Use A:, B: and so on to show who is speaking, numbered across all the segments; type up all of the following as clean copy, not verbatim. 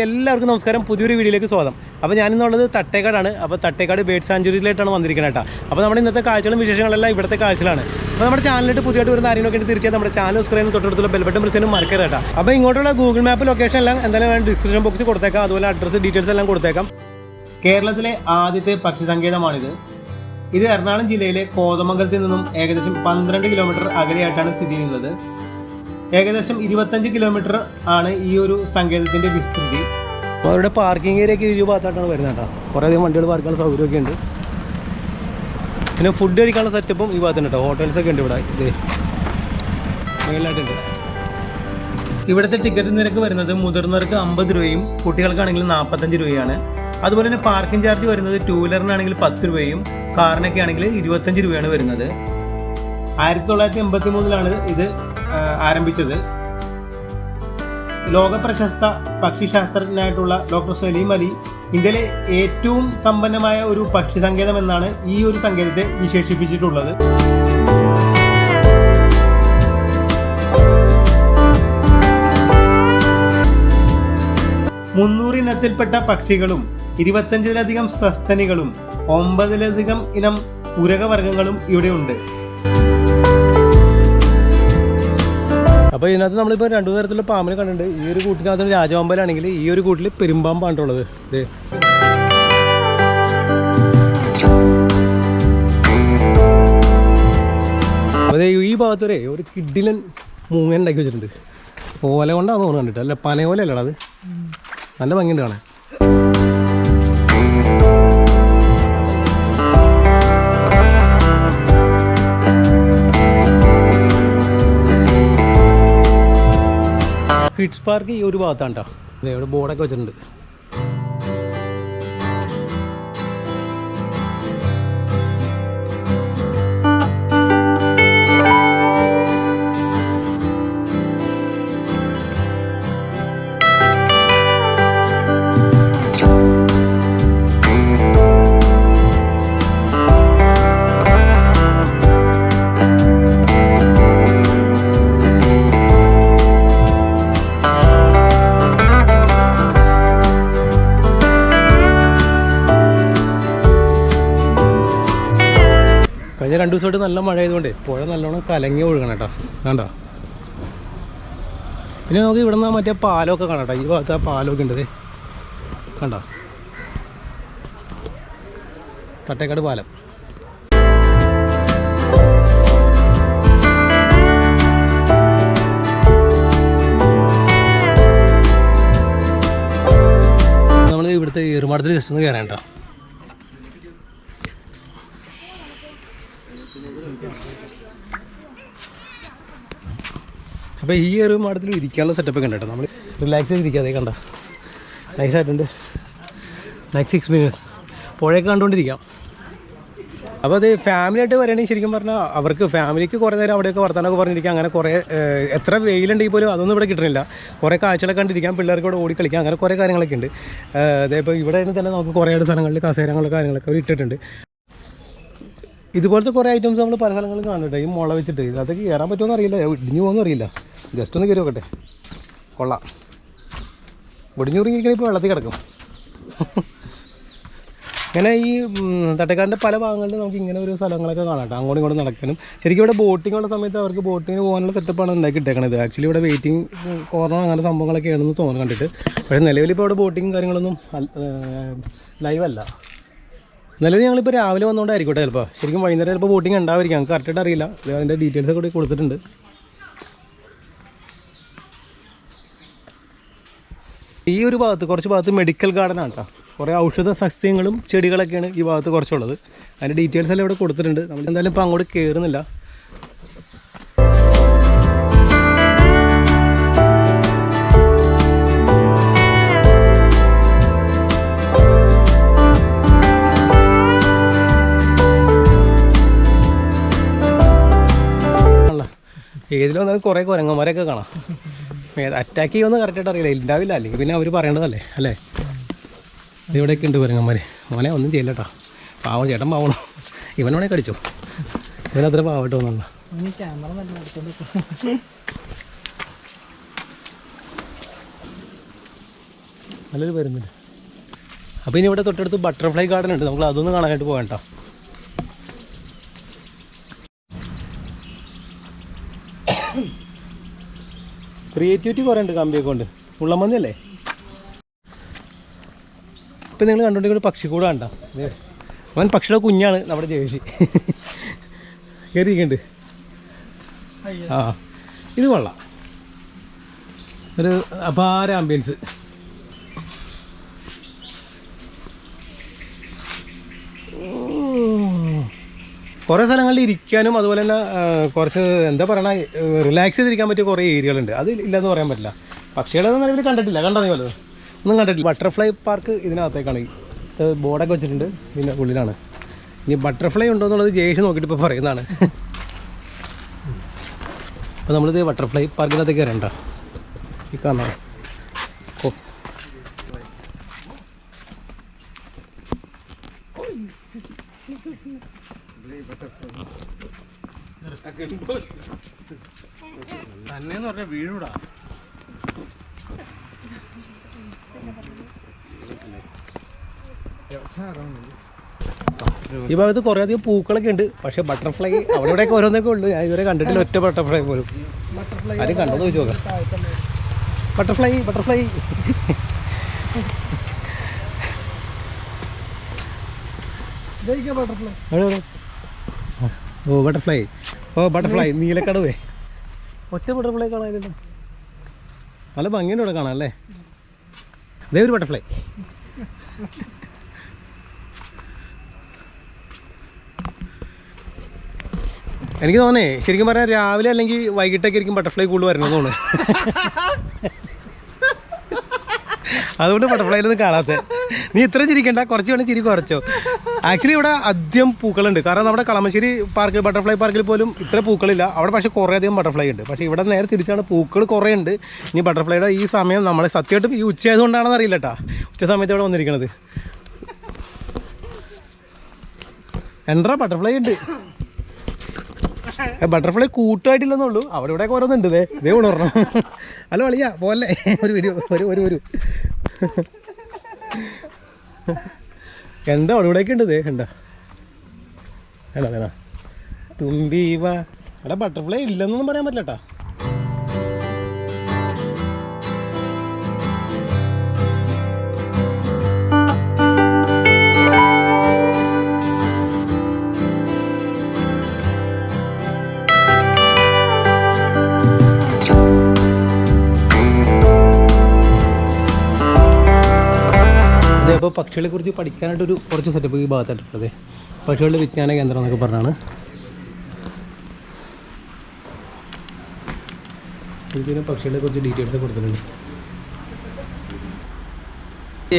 A: എല്ലാവർക്കും നമസ്കാരം. പുതിയൊരു വീഡിയോയിലേക്ക് സ്വാഗതം. അപ്പോൾ ഞാനിന്നുള്ളത് തട്ടേക്കാടാണ്. അപ്പോൾ തട്ടേക്കാട് ബേർഡ് സാഞ്ചുറിയിലായിട്ടാണ് വന്നിരിക്കുന്നത് കേട്ടോ. അപ്പോൾ നമ്മുടെ ഇന്നത്തെ കാഴ്ചകളും വിശേഷങ്ങളെല്ലാം ഇവിടുത്തെ കാഴ്ചകളാണ്. അപ്പോൾ നമ്മുടെ ചാനലിട്ട് പുതിയതായിട്ട് വരുന്ന ആരെയൊക്കെ തീർച്ചയായും നമ്മുടെ ചാനൽ സബ്സ്ക്രൈബ് തൊട്ടടുത്തുള്ള ബെൽ ബട്ടൺ പ്രസ് ചെയ്യാനും മറക്കരുത് കേട്ടോ. അപ്പോൾ ഇങ്ങോട്ടുള്ള ഗൂഗിൾ മാപ്പ് ലൊക്കേഷൻ എല്ലാം എന്തായാലും ഞാൻ ഡിസ്ക്രിപ്ഷൻ ബോക്സിൽ കൊടുത്തേക്കാം. അതുപോലെ അഡ്രസ്സ് ഡീറ്റെയിൽസ് എല്ലാം കൊടുത്തേക്കാം. കേരളത്തിലെ ആദ്യത്തെ പക്ഷി സങ്കേതമാണിത്. ഇത് എറണാകുളം ജില്ലയിലെ കോതമംഗലത്തിൽ നിന്നും ഏകദേശം 12 കിലോമീറ്റർ അകലെയായിട്ടാണ് സ്ഥിതി ചെയ്യുന്നത്. ഏകദേശം 25 കിലോമീറ്റർ ആണ് ഈ ഒരു സങ്കേതത്തിൻ്റെ വിസ്തൃതി. അപ്പോൾ അവരുടെ പാർക്കിംഗ് ഏരിയയൊക്കെ ഈ ഭാഗത്തായിട്ടാണ് വരുന്നത് കേട്ടോ. കുറേയധികം വണ്ടികൾ പാർക്കാനുള്ള സൗകര്യമൊക്കെ ഉണ്ട്. പിന്നെ ഫുഡ് കഴിക്കാനുള്ള സെറ്റപ്പും ഈ ഭാഗത്തുണ്ട് കേട്ടോ. ഹോട്ടൽസൊക്കെ ഉണ്ട് ഇവിടെ. ഇത് മേളിലായിട്ടുണ്ട്. ഇവിടുത്തെ ടിക്കറ്റ് നിരക്ക് വരുന്നത് മുതിർന്നവർക്ക് 50 രൂപയും കുട്ടികൾക്കാണെങ്കിൽ 45 രൂപയാണ്. അതുപോലെ തന്നെ പാർക്കിംഗ് ചാർജ് വരുന്നത് 2 വീലറിനാണെങ്കിൽ 10 രൂപയും കാറിനൊക്കെ ആണെങ്കിൽ 25 രൂപയാണ് വരുന്നത്. 1983 ഇത് ആരംഭിച്ചത്. ലോക പ്രശസ്ത പക്ഷിശാസ്ത്രജ്ഞനായിട്ടുള്ള ഡോക്ടർ സലീം അലി ഇന്ത്യയിലെ ഏറ്റവും സമ്പന്നമായ ഒരു പക്ഷി സങ്കേതം എന്നാണ് ഈ ഒരു സങ്കേതത്തെ വിശേഷിപ്പിച്ചിട്ടുള്ളത്. 300 ഇനത്തിൽപ്പെട്ട പക്ഷികളും 25-ലധികം സസ്തനികളും 9-ലധികം ഇനം ഉരകവർഗ്ഗങ്ങളും ഇവിടെയുണ്ട്. അപ്പോൾ ഇതിനകത്ത് നമ്മളിപ്പോൾ 2 തരത്തിലുള്ള പാമ്പിനെ കണ്ടിട്ടുണ്ട്. ഈ ഒരു കൂട്ടിനകത്ത് രാജപാമ്പാണെങ്കിൽ ഈ ഒരു കൂട്ടിൽ പെരുമ്പാമ്പാണുള്ളത്. ഇത് അതെ ഈ ഭാഗത്തൊരേ ഒരു കിഡിലൻ മൂങ്ങ ഉണ്ടാക്കി വെച്ചിട്ടുണ്ട്. ഓല കൊണ്ടാണ് തോന്നുന്നു കണ്ടിട്ട്. അല്ല പന പോലെ അല്ലടാ, അത് നല്ല ഭംഗിയുണ്ട് കാണാൻ. കിഡ്സ് പാർക്ക് ഈ ഒരു ഭാഗത്താണ് കേട്ടോ. അതെ ഇവിടെ ബോർഡൊക്കെ വെച്ചിട്ടുണ്ട്. കഴിഞ്ഞ 2 ദിവസമായിട്ട് നല്ല മഴ ആയതുകൊണ്ട് പുഴ നല്ലോണം കലങ്ങി ഒഴുകണം കേട്ടോ. കണ്ടോ? പിന്നെ നമുക്ക് ഇവിടെ നിന്ന് മറ്റേ പാലമൊക്കെ കാണാം കേട്ടോ. ഈ ഭാഗത്ത് ആ പാലമൊക്കെ ഉണ്ട്. കണ്ടോ? തട്ടേക്കാട് പാലം. നമ്മൾ ഇവിടുത്തെ ഏറുമാടത്തിൽ ജസ്റ്റ് ഒന്ന് കയറാൻ കേട്ടോ. അപ്പോൾ ഈ ഒരു മാടത്തിൽ ഇരിക്കാനുള്ള സെറ്റപ്പൊക്കെ ഉണ്ട് കേട്ടോ. നമ്മൾ റിലാക്സ് ചെയ്തിരിക്കാതെ കണ്ട നൈസായിട്ടുണ്ട്. Next experience പുഴയൊക്കെ കണ്ടുകൊണ്ടിരിക്കാം. അപ്പോൾ അത് ഫാമിലിയായിട്ട് വരികയാണെങ്കിൽ ശരിക്കും പറഞ്ഞാൽ അവർക്ക് ഫാമിലിക്ക് കുറേ നേരം അവിടെയൊക്കെ വർത്താനമൊക്കെ പറഞ്ഞിരിക്കാം. അങ്ങനെ കുറേ എത്ര വെയിലുണ്ടെങ്കിൽ പോലും അതൊന്നും ഇവിടെ കിട്ടുന്നില്ല. കുറേ കാഴ്ചകളൊക്കെ കണ്ടിരിക്കാം, പിള്ളേർക്ക് ഇവിടെ ഓടിക്കളിക്കാം, അങ്ങനെ കുറേ കാര്യങ്ങളൊക്കെ ഉണ്ട്. അതേപോലെ ഇവിടെ തന്നെ നമുക്ക് കുറേ സ്ഥലങ്ങളിൽ കസേരങ്ങളും കാര്യങ്ങളൊക്കെ അവർ ഇട്ടിട്ടുണ്ട്. ഇതുപോലത്തെ കുറേ ഐറ്റംസ് നമ്മൾ പല സ്ഥലങ്ങളും കാണുന്നുണ്ട്. ഈ മുള വെച്ചിട്ട് അതൊക്കെ കയറാൻ പറ്റുമോ അറിയില്ല, ഇടിഞ്ഞു പോകുമെന്ന് അറിയില്ല. ജസ്റ്റ് ഒന്ന് കയറി നോക്കട്ടെ. കൊള്ളാം. ഒടിഞ്ഞുറിങ്ങിയിരിക്കണ ഇപ്പോൾ വെള്ളത്തിൽ കിടക്കും. ഇങ്ങനെ ഈ തട്ടേക്കാടിൻ്റെ പല ഭാഗങ്ങളിലും നമുക്ക് ഇങ്ങനെ ഒരു സ്ഥലങ്ങളൊക്കെ കാണാം കേട്ടോ. അങ്ങോട്ടും ഇങ്ങോട്ടും നടക്കാനും. ശരിക്കും ഇവിടെ ബോട്ടിംഗ് ഉള്ള സമയത്ത് അവർക്ക് ബോട്ടിങ്ങിന് പോകാനുള്ള സെറ്റപ്പാണ് ഉണ്ടാക്കി ഇട്ടേക്കണത്. ആക്ച്വലി ഇവിടെ വെയിറ്റിംഗ് കോർണർ അങ്ങനെ സംഭവങ്ങളൊക്കെ ആണെന്ന് തോന്നുന്നു കണ്ടിട്ട്. പക്ഷേ നിലവിലിപ്പോൾ അവിടെ ബോട്ടിങ് കാര്യങ്ങളൊന്നും ലൈവല്ല. നിലവിൽ ഞങ്ങളിപ്പോൾ രാവിലെ വന്നുകൊണ്ടായിരിക്കട്ടെ. ചിലപ്പോൾ ശരിക്കും വൈകുന്നേരം ചിലപ്പോൾ ബോട്ടിങ് ഉണ്ടാവായിരിക്കും. ഞങ്ങൾക്ക് കറക്റ്റായിട്ട് അറിയില്ല. അതിൻ്റെ ഡീറ്റെയിൽസൊക്കെ കൂടി കൊടുത്തിട്ടുണ്ട്. ഈ ഒരു ഭാഗത്ത് കുറച്ച് ഭാഗത്ത് മെഡിക്കൽ ഗാർഡനാണ് കേട്ടോ. കുറേ ഔഷധ സസ്യങ്ങളും ചെടികളൊക്കെയാണ് ഈ ഭാഗത്ത് കുറച്ചുള്ളത്. അതിൻ്റെ ഡീറ്റെയിൽസ് എല്ലാം ഇവിടെ കൊടുത്തിട്ടുണ്ട്. നമ്മൾ എന്തായാലും ഇപ്പോൾ അങ്ങോട്ട് കയറുന്നില്ല. ഏതിലും വന്നാലും കുറേ കുരങ്ങന്മാരൊക്കെ കാണാം. അറ്റാക്ക് ചെയ്യുമെന്ന് കറക്റ്റായിട്ട് അറിയില്ല, ഉണ്ടാവില്ല. അല്ലെങ്കിൽ പിന്നെ അവർ പറയേണ്ടതല്ലേ അല്ലേ. ഇവിടെയൊക്കെ ഉണ്ട് കുരങ്ങന്മാർ. മോനെ ഒന്നും ചെയ്യില്ല കേട്ടോ. പാവം ചേട്ടൻ പാവണം. ഇവനോടെ കടിച്ചോ. ഇവനത്ര പാവട്ടോ ഒന്നല്ല. നല്ലൊരു വരുന്നുണ്ട്. അപ്പോൾ ഇനി ഇവിടെ തൊട്ടടുത്ത് ബട്ടർഫ്ലൈ ഗാർഡൻ ഉണ്ട്, നമുക്ക് അതൊന്നും കാണാനായിട്ട് പോകാം കേട്ടോ. ക്രിയേറ്റിവിറ്റി കുറേ ഉണ്ട് കമ്പിയൊക്കെ കൊണ്ട്, മുള്ളമന്തി അല്ലേ. ഇപ്പം നിങ്ങൾ കണ്ടുകൊണ്ടിരിക്കുന്ന പക്ഷിക്കൂടെ കണ്ട, അവൻ പക്ഷിയുടെ കുഞ്ഞാണ് നമ്മുടെ ജേഴ്സി കയറിയിരിക്കുന്നുണ്ട്. ആ ഇത് കൊള്ളാം, ഒരു അപാര ആംബിയൻസ്. കുറേ സ്ഥലങ്ങളിൽ ഇരിക്കാനും അതുപോലെ തന്നെ കുറച്ച് എന്താ പറയണ റിലാക്സ് ചെയ്തിരിക്കാൻ പറ്റിയ കുറേ ഏരിയകളുണ്ട്. അത് ഇല്ലെന്ന് പറയാൻ പറ്റില്ല. പക്ഷികളൊന്നും നിലവിൽ കണ്ടിട്ടില്ല, കണ്ടോ നിങ്ങൾ? ഒന്നും കണ്ടിട്ടില്ല. ബട്ടർഫ്ലൈ പാർക്ക് ഇതിനകത്തേക്കാണ്, ബോർഡൊക്കെ വെച്ചിട്ടുണ്ട്, പിന്നെ ഉള്ളിലാണ്. ഇനി ബട്ടർഫ്ലൈ ഉണ്ടോ എന്നുള്ളത് ജേഴ്സി നോക്കിയിട്ട് ഇപ്പോൾ പറയുന്നതാണ്. അപ്പോൾ നമ്മളിത് ബട്ടർഫ്ലൈ പാർക്കിനകത്തേക്ക് വരണ്ട, ഈ കാണാം. ഓ തന്നെന്ന് പറഞ്ഞാൽ വീഴൂടാ. ഈ ഭാഗത്ത് കുറേ അധികം പൂക്കളൊക്കെ ഉണ്ട്, പക്ഷെ ബട്ടർഫ്ലൈ അവിടെ ഇവിടെയൊക്കെ ഓരോന്നൊക്കെ ഉള്ളു. ഞാൻ ഇതുവരെ കണ്ടിട്ടില്ല ഒറ്റ ബട്ടർഫ്ലൈ പോലും. ആരും കണ്ടോ ചോദിച്ചു നോക്കാം. ബട്ടർഫ്ലൈ ബട്ടർഫ്ലൈ ഓ ബട്ടർഫ്ലൈ, ഓ ബട്ടർഫ്ലൈ നീലക്കടവേ. ഒറ്റ ബട്ടർഫ്ലൈ കാണാനില്ല, നല്ല ഭംഗിയുണ്ട് ഇവിടെ കാണാം അല്ലേ. അതേ ഒരു ബട്ടർഫ്ലൈ. എനിക്ക് തോന്നേ ശരിക്കും പറഞ്ഞാൽ രാവിലെ അല്ലെങ്കിൽ വൈകിട്ടൊക്കെ ആയിരിക്കും ബട്ടർഫ്ലൈ കൂടുതൽ വരണമെന്ന് തോന്നുന്നു. അതുകൊണ്ട് ബട്ടർഫ്ലൈയിലൊന്നും കാണാത്തത്. നീ ഇത്ര ചിരിക്കണ്ട, കുറച്ച് വേണം ചിരി കുറച്ചോ. ആക്ച്വലി ഇവിടെ അധികം പൂക്കളുണ്ട്, കാരണം നമ്മുടെ കളമശ്ശേരി പാർക്കിൽ ബട്ടർഫ്ലൈ പാർക്കിൽ പോലും ഇത്ര പൂക്കളില്ല. അവിടെ പക്ഷേ കുറേ അധികം ബട്ടർഫ്ലൈ ഉണ്ട്. പക്ഷേ ഇവിടെ നേരെ തിരിച്ചാണ്, പൂക്കൾ കുറേ ഉണ്ട്. ഇനി ബട്ടർഫ്ലൈയുടെ ഈ സമയം നമ്മളെ സത്യമായിട്ടും ഈ ഉച്ചയായതുകൊണ്ടാണെന്ന് അറിയില്ല കേട്ടോ, ഉച്ച സമയത്ത് ഇവിടെ വന്നിരിക്കണത്. എന്താ ബട്ടർഫ്ലൈ ഉണ്ട്, ബട്ടർഫ്ലൈ കൂട്ടായിട്ടില്ലെന്നുള്ളൂ. അവിടെ ഇവിടെ ഓരോന്നുണ്ട്. ഇതേ ഉണർണം. അല്ല കളിയാ പോലെ ഒരു വീഡിയോ ഒരു എന്താ അവിടെ ഇവിടെയൊക്കെ ഉണ്ട്. കണ്ടോ തുമ്പി വാ. അവിടെ ബട്ടർഫ്ലൈ ഇല്ലെന്നൊന്നും പറയാൻ പറ്റില്ല കേട്ടോ. അപ്പോൾ പക്ഷികളെ കുറിച്ച് പഠിക്കാനായിട്ടൊരു കുറച്ച് സെറ്റപ്പ് ഈ ഭാഗത്തായിട്ടുള്ളത്, പക്ഷികളുടെ വിജ്ഞാന കേന്ദ്രം എന്നൊക്കെ പറഞ്ഞാണ്. ഇതിന് പക്ഷികളെ കുറിച്ച് ഡീറ്റെയിൽസ് കൊടുത്തിട്ടുണ്ട്.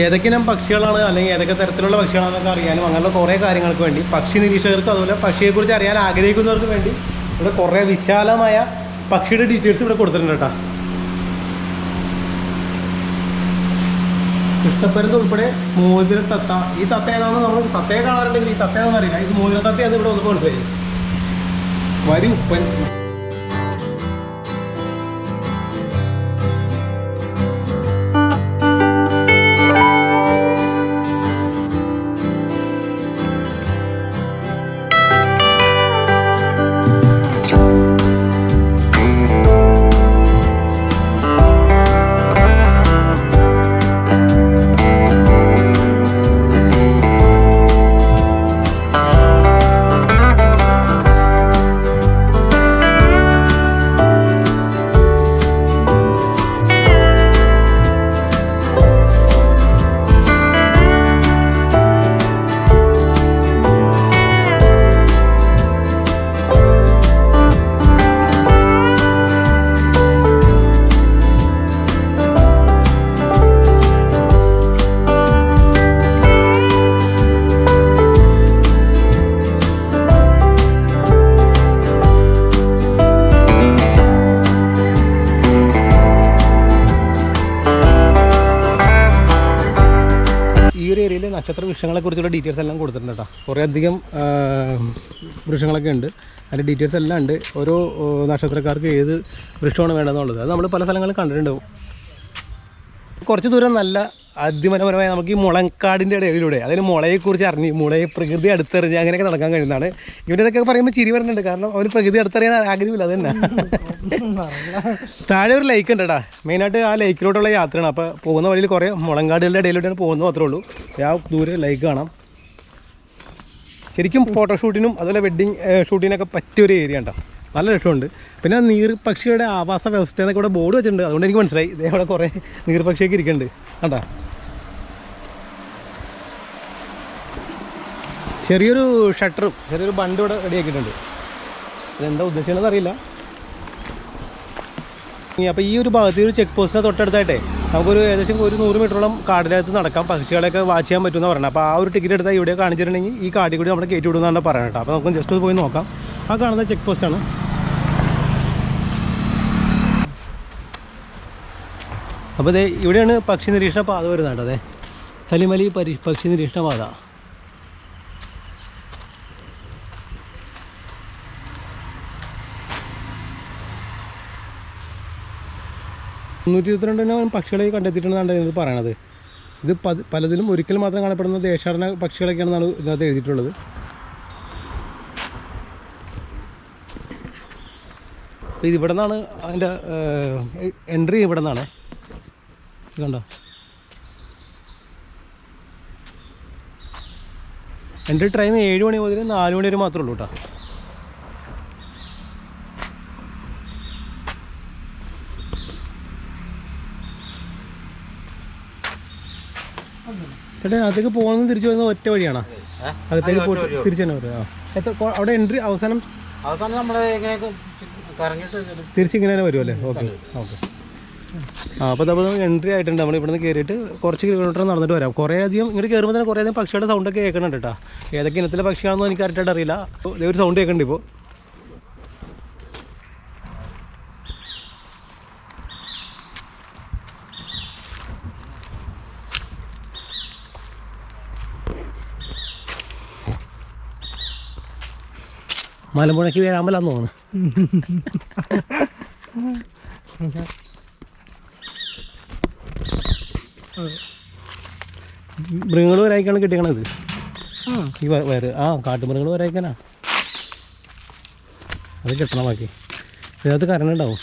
A: ഏതൊക്കെ ഇനം പക്ഷികളാണ് അല്ലെങ്കിൽ ഏതൊക്കെ തരത്തിലുള്ള പക്ഷികളാണെന്നൊക്കെ അറിയാനും അങ്ങനെയുള്ള കുറേ കാര്യങ്ങൾക്ക് വേണ്ടി പക്ഷി നിരീക്ഷകർക്ക് അതുപോലെ പക്ഷിയെക്കുറിച്ച് അറിയാൻ ആഗ്രഹിക്കുന്നവർക്ക് വേണ്ടി ഇവിടെ കുറേ വിശാലമായ പക്ഷിയുടെ ഡീറ്റെയിൽസ് ഇവിടെ കൊടുത്തിട്ടുണ്ട് കേട്ടോ. കൃഷ്ണപ്പരുന്ത് ഉൾപ്പെടെ മോതിര തത്ത. ഈ തത്ത ഏതാണെന്ന് നമ്മൾ തത്തയെ കാണാറുണ്ടെങ്കിൽ ഈ തത്ത ഏതാണെന്ന് അറിയില്ല. ഇത് മോതിര തത്തയാണ് ഇവിടെ വന്നപ്പോൾ മനസ്സിലായി. വരി ഉപ്പൻ. നക്ഷത്ര വൃക്ഷങ്ങളെ കുറിച്ചുള്ള ഡീറ്റെയിൽസ് എല്ലാം കൊടുത്തിട്ടുണ്ട് കേട്ടോ. കുറേ അധികം വൃക്ഷങ്ങളൊക്കെ ഉണ്ട്, അതിൻ്റെ ഡീറ്റെയിൽസ് എല്ലാം ഉണ്ട്. ഓരോ നക്ഷത്രക്കാർക്ക് ഏത് വൃക്ഷമാണ് വേണ്ടതെന്നുള്ളത് അത് നമ്മൾ പല സ്ഥലങ്ങളിൽ കണ്ടിട്ടുണ്ടാവും. കുറച്ച് ദൂരം നല്ല അതിമനോഹരമായ നമുക്ക് ഈ മുളങ്കാടിൻ്റെ ഇടയിലൂടെ അതിന് മുളയെക്കുറിച്ച് അറിഞ്ഞ് മുളയെ പ്രകൃതി അടുത്തെറിഞ്ഞ് അങ്ങനെയൊക്കെ നടക്കാൻ കഴിയുന്നതാണ്. ഇവരിതൊക്കെ പറയുമ്പോൾ ചിരി വരുന്നുണ്ട്, കാരണം അവർ പ്രകൃതി അടുത്തറിയാൻ ആഗ്രഹമില്ല. അത് തന്നെ താഴെ ഒരു ലേക്ക് ഉണ്ട് കേട്ടോ. മെയിനായിട്ട് ആ ലേക്കിലോട്ടുള്ള യാത്രയാണ്. അപ്പോൾ പോകുന്ന വഴിയിൽ കുറേ മുളങ്കാടുകളുടെ ഇടയിലൂടെയാണ് പോകുന്നത് മാത്രമേ ഉള്ളൂ. ആ ദൂരെ ലേക്ക് കാണാം. ശരിക്കും ഫോട്ടോഷൂട്ടിനും അതുപോലെ വെഡ്ഡിങ് ഷൂട്ടിനൊക്കെ പറ്റിയൊരു ഏരിയ ഉണ്ടോ, നല്ല രസമുണ്ട്. പിന്നെ നീർപക്ഷിയുടെ ആവാസ വ്യവസ്ഥ എന്നൊക്കെ ഇവിടെ ബോർഡ് വെച്ചിട്ടുണ്ട്. അതുകൊണ്ട് എനിക്ക് മനസ്സിലായി ഇതേപോലെ കുറേ നീർപക്ഷിയൊക്കെ ഇരിക്കുന്നുണ്ട് കണ്ടാ. ചെറിയൊരു ഷട്ടറും ചെറിയൊരു ബണ്ട് ഇവിടെ റെഡിയാക്കിയിട്ടുണ്ട്. ഇതെന്താ ഉദ്ദേശിക്കണമെന്ന് അറിയില്ല. അപ്പോൾ ഈ ഒരു ഭാഗത്ത് ഒരു ചെക്ക് പോസ്റ്റിനെ തൊട്ടടുത്തായിട്ടേ നമുക്കൊരു ഏകദേശം ഒരു 100 മീറ്ററോളം കാടിനകത്ത് നടക്കാം, പക്ഷികളെയൊക്കെ വാച്ച് ചെയ്യാൻ പറ്റുമെന്ന് പറഞ്ഞത്. അപ്പോൾ ആ ഒരു ടിക്കറ്റ് എടുത്താൽ ഇവിടെ കാണിച്ചിട്ടുണ്ടെങ്കിൽ ഈ കാട്ടിൽ കൂടി നമ്മളെ കയറ്റി വിടുന്നതാണ് പറയുന്നത് കേട്ടോ. അപ്പോൾ നമുക്ക് ജസ്റ്റ് ഒന്ന് പോയി നോക്കാം. ആ കാണുന്ന ചെക്ക് പോസ്റ്റാണ്. അപ്പോൾ അതെ ഇവിടെയാണ് പക്ഷി നിരീക്ഷണ പാത വരുന്നത് കേട്ടോ. അതെ സലിമലി പക്ഷി നിരീക്ഷണ പാത. പക്ഷികളെ കണ്ടെത്തിയിട്ടുണ്ടെന്നാണ് ഇത് പറയണത്. ഇത് പലതിലും ഒരിക്കൽ മാത്രം കാണപ്പെടുന്ന ദേശാടന പക്ഷികളൊക്കെയാണെന്നാണ് ഇതിനകത്ത് എഴുതിയിട്ടുള്ളത്. അപ്പോൾ ഇത് ഇവിടെ നിന്നാണ് അതിൻ്റെ എൻട്രി. ഇവിടെ നിന്നാണ് കണ്ടോ. എൻട്രി ടൈം 7 മണി മുതൽ 4 മണി വരെ മാത്രമേ ഉള്ളൂ കേട്ടോ. ചേട്ടാ അകത്തേക്ക് പോകുന്നത് തിരിച്ചു വരുന്നത് ഒറ്റ വഴിയാണോ? അകത്തേക്ക് പോയിട്ട് തിരിച്ചു തന്നെ വരും. അവിടെ എൻട്രി അവസാനം തിരിച്ചിങ്ങനെ തന്നെ വരുമല്ലേ? Okay okay. അപ്പോൾ നമ്മൾ എൻട്രി ആയിട്ടുണ്ട്. നമ്മൾ ഇവിടെ നിന്ന് കയറിയിട്ട് കുറച്ച് കിലോമീറ്റർ നടന്നിട്ട് വരാം. കുറേ അധികം ഇങ്ങോട്ട് കയറുമ്പോൾ തന്നെ കുറേ അധികം പക്ഷിയുടെ സൗണ്ടൊക്കെ കേൾക്കുന്നുണ്ട് കേട്ടോ. ഏതൊക്കെ ഇനത്തിലെ പക്ഷിയാണെന്നോ എനിക്ക് കറക്റ്റായിട്ട് അറിയില്ല. ഒരു സൗണ്ട് കേൾക്കുന്നുണ്ട് ഇപ്പോൾ. മലമ്പുഴയ്ക്ക് വീഴാമല്ലാന്ന് തോന്നുന്നു. മൃഗങ്ങൾ വരായിക്കാണ് കിട്ടിക്കണത്. ഈ വേറെ കാട്ടുമൃഗങ്ങൾ വരായിക്കാനാ അത് കിട്ടണം. ബാക്കി ഇതിനകത്ത് കറണ്ട് ഉണ്ടാവും.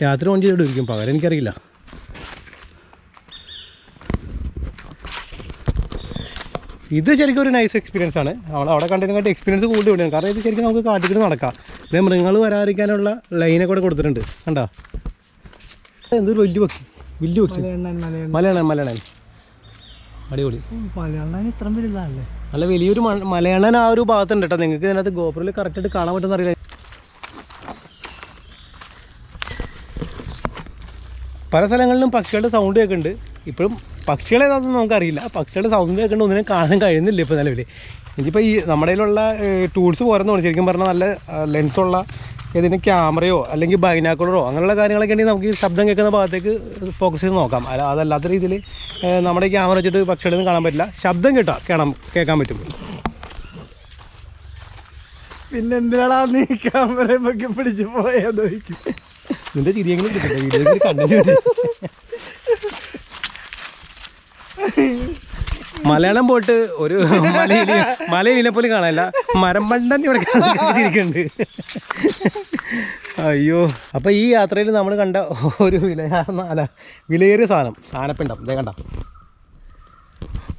A: രാത്രി ഓൺ ചെയ്തിട്ട് ഇരിക്കും, പകരം എനിക്കറിയില്ല. ഇത് ശരിക്കും ഒരു നൈസ് എക്സ്പീരിയൻസ് ആണ്. അവിടെ കണ്ടതിനെക്കാട്ടി എക്സ്പീരിയൻസ് കൂടുതൽ ഇവിടെയാണ്. കാരണം ഇത് ശരിക്കും നമുക്ക് കാട്ടിൽ നടക്കാം. ഇതേ മൃഗങ്ങൾ വരാതിരിക്കാനുള്ള ലൈനൊക്കെ കൂടെ കൊടുത്തിട്ടുണ്ട് കണ്ടോ. എന്തൊരു വലിയ പക്ഷി, വലിയ പക്ഷി. മലയണ്ണൻ അടിപൊളി. നല്ല വലിയൊരു മലയണ്ണൻ ആ ഒരു ഭാഗത്തുണ്ട് കേട്ടോ. നിങ്ങൾക്ക് ഇതിനകത്ത് ഗോപുരത്തിൽ കറക്റ്റായിട്ട് കാണാൻ പറ്റുമെന്ന് അറിയില്ല. പല സ്ഥലങ്ങളിലും പക്ഷികളുടെ സൗണ്ട് കേൾക്കുന്നുണ്ട്. ഇപ്പോഴും പക്ഷികളെ ഏതാണെന്ന് നമുക്കറിയില്ല. പക്ഷികളുടെ സൗണ്ട് കേൾക്കേണ്ട ഒന്നിനും കാണാൻ കഴിയുന്നില്ല ഇപ്പോൾ നിലവിൽ. എനിക്കിപ്പോൾ ഈ നമ്മുടെ കയ്യിലുള്ള ടൂൾസ് പോരെന്ന് ശരിക്കും പറഞ്ഞാൽ നല്ല ലെൻസുള്ള ഏതെങ്കിലും ക്യാമറയോ അല്ലെങ്കിൽ ബൈനാക്കുലറോ അങ്ങനെയുള്ള കാര്യങ്ങളൊക്കെ ഉണ്ടെങ്കിൽ നമുക്ക് ഈ ശബ്ദം കേൾക്കുന്ന ഭാഗത്തേക്ക് ഫോക്കസ് ചെയ്ത് നോക്കാം. അതല്ലാത്ത രീതിയിൽ നമ്മുടെ ക്യാമറ വെച്ചിട്ട് പക്ഷികളൊന്നും കാണാൻ പറ്റില്ല. ശബ്ദം കേൾക്കാൻ പറ്റും.
B: പിന്നെ എന്തിനാണ് നീ ക്യാമറയൊക്കെ പിടിച്ച് പോയാൽ
A: നിന്റെ ചിരിയെങ്കിലും കിട്ടട്ടെ, വീഡിയോയിൽ കണ്ടു. മലയാളം പോയിട്ട് ഒരു മലയിലെ പോലും കാണാനില്ല. മരം പണ്ടൻ ഇവിടെ ഇരിക്കുന്നുണ്ട്. അയ്യോ. അപ്പോൾ ഈ യാത്രയിൽ നമ്മൾ കണ്ട ഒരു വിലയേറിയ സാധനം ആനപ്പിണ്ടം. ഇതേ കണ്ട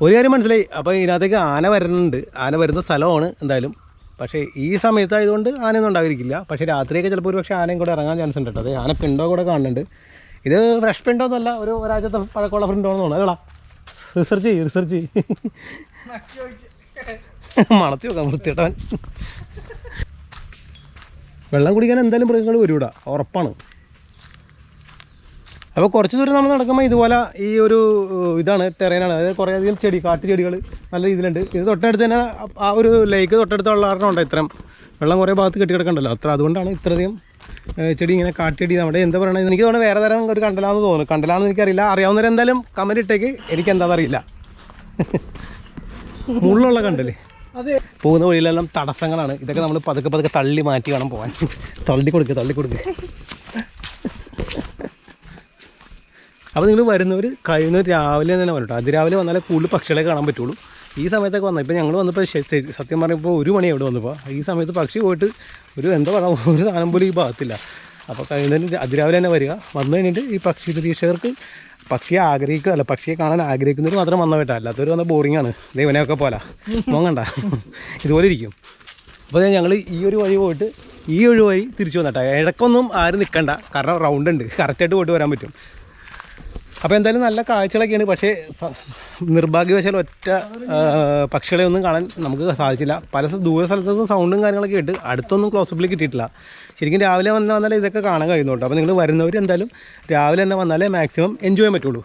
A: ഒരു കാര്യം മനസ്സിലായി. അപ്പോൾ ഇതിനകത്തേക്ക് ആന വരുന്നുണ്ട്. ആന വരുന്ന സ്ഥലമാണ് എന്തായാലും. പക്ഷേ ഈ സമയത്തായതുകൊണ്ട് ആനയൊന്നും ഉണ്ടായിരിക്കില്ല. പക്ഷേ രാത്രിയൊക്കെ ചിലപ്പോൾ ഒരു പക്ഷേ ആനയും കൂടെ ഇറങ്ങാൻ ചാൻസ് ഉണ്ട് കേട്ടോ. അത് ആനപ്പിണ്ടോ കൂടെ കാണുന്നുണ്ട്. ഇത് ഫ്രഷ് പിണ്ടോ എന്നല്ല, ഒരാഴ്ചത്തെ പഴക്കമുള്ള പിണ്ടോന്ന് തോന്നുന്നു. അതാ റിസർച്ച് ചെയ്യ് മണത്തി വെക്കാം വൃത്തിയിട്ടവൻ. വെള്ളം കുടിക്കാൻ എന്തായാലും മൃഗങ്ങൾ വരും ഇവിടെ, ഉറപ്പാണ്. അപ്പോൾ കുറച്ച് ദൂരം നമ്മൾ നടക്കുമ്പോൾ ഇതുപോലെ ഈ ഒരു ഇതാണ് ടെറൈനാണ്. അതായത് കുറേ അധികം കാട്ടുചെടികൾ നല്ല രീതിയിലുണ്ട്. ഇത് തൊട്ടടുത്ത് തന്നെ ആ ഒരു ലേക്ക് തൊട്ടടുത്തുള്ള കാരണം ഉണ്ടോ ഇത്രയും വെള്ളം കുറേ ഭാഗത്ത് കെട്ടിക്കിടക്കണ്ടല്ലോ. അതുകൊണ്ടാണ് ഇത്രയധികം ചെടി ഇങ്ങനെ കാട്ടുചെടി. നമ്മുടെ എന്താ പറയണത്, എനിക്ക് തോന്നുന്നു വേറെ തരം ഒരു കണ്ടലാണെന്ന് തോന്നുന്നു. കണ്ടലാണെന്ന് എനിക്കറിയില്ല. അറിയാവുന്നവർ എന്തായാലും കമൻറ്റ് ഇട്ടേക്ക്. എനിക്കെന്താണെന്ന് അറിയില്ല. മുള്ളുള്ള കണ്ടല്. പോകുന്ന വഴിയിലെല്ലാം തടസ്സങ്ങളാണ്. ഇതൊക്കെ നമ്മൾ പതുക്കെ തള്ളി മാറ്റി വേണം പോകാൻ. തള്ളി കൊടുക്കുക. അപ്പോൾ നിങ്ങൾ വരുന്നവർ കഴിയുന്നവർ രാവിലെ തന്നെ വരും കേട്ടോ. അതിരാവിലെ വന്നാലേ കൂടുതൽ പക്ഷികളെ കാണാൻ പറ്റുള്ളൂ. ഈ സമയത്തൊക്കെ വന്നാൽ ഇപ്പോൾ ഞങ്ങൾ വന്നപ്പോൾ സത്യം പറഞ്ഞപ്പോൾ 1 മണി ഇവിടെ വന്നപ്പോൾ ഈ സമയത്ത് പക്ഷി പോയിട്ട് ഒരു എന്താ പറയുക ഒരു സാധനം പോലും ഈ ഭാഗത്തില്ല. അപ്പോൾ കഴിയുന്നതിന് അതിരാവിലെ തന്നെ വരിക. വന്നു കഴിഞ്ഞിട്ട് ഈ പക്ഷി നിരീക്ഷകർക്ക് പക്ഷിയെ പക്ഷിയെ കാണാൻ ആഗ്രഹിക്കുന്നവർ മാത്രം വന്ന കേട്ടോ. അല്ലാത്തവർ വന്ന ബോറിങ്ങാണ്. ദൈവനെയൊക്കെ പോലെ മോങ്ങണ്ട ഇതുപോലെ ഇരിക്കും. അപ്പോൾ ഞങ്ങൾ ഈ ഒരു വഴി പോയിട്ട് ഈ ഒരു വഴി തിരിച്ചു വന്നിട്ടാ. ഇടയ്ക്കൊന്നും ആരും നിൽക്കണ്ട, കാരണം റൗണ്ട് ഉണ്ട്, കറക്റ്റായിട്ട് പോയിട്ട് വരാൻ പറ്റും. അപ്പോൾ എന്തായാലും നല്ല കാഴ്ചകളൊക്കെയാണ്. പക്ഷേ നിർഭാഗ്യവശാൽ ഒറ്റ പക്ഷികളെ ഒന്നും കാണാൻ നമുക്ക് സാധിച്ചില്ല. പല ദൂര സ്ഥലത്തുനിന്ന് സൗണ്ടും കാര്യങ്ങളൊക്കെ കേട്ട് അടുത്തൊന്നും ക്ലോസപ്പിൽ കിട്ടിയിട്ടില്ല. ശരിക്കും രാവിലെ വന്നാലേ ഇതൊക്കെ കാണാൻ കഴിയുന്നുള്ളൂ. അപ്പോൾ നിങ്ങൾ വരുന്നവർ എന്തായാലും രാവിലെ തന്നെ വന്നാലേ മാക്സിമം എൻജോയ് ചെയ്യാൻ പറ്റുള്ളൂ.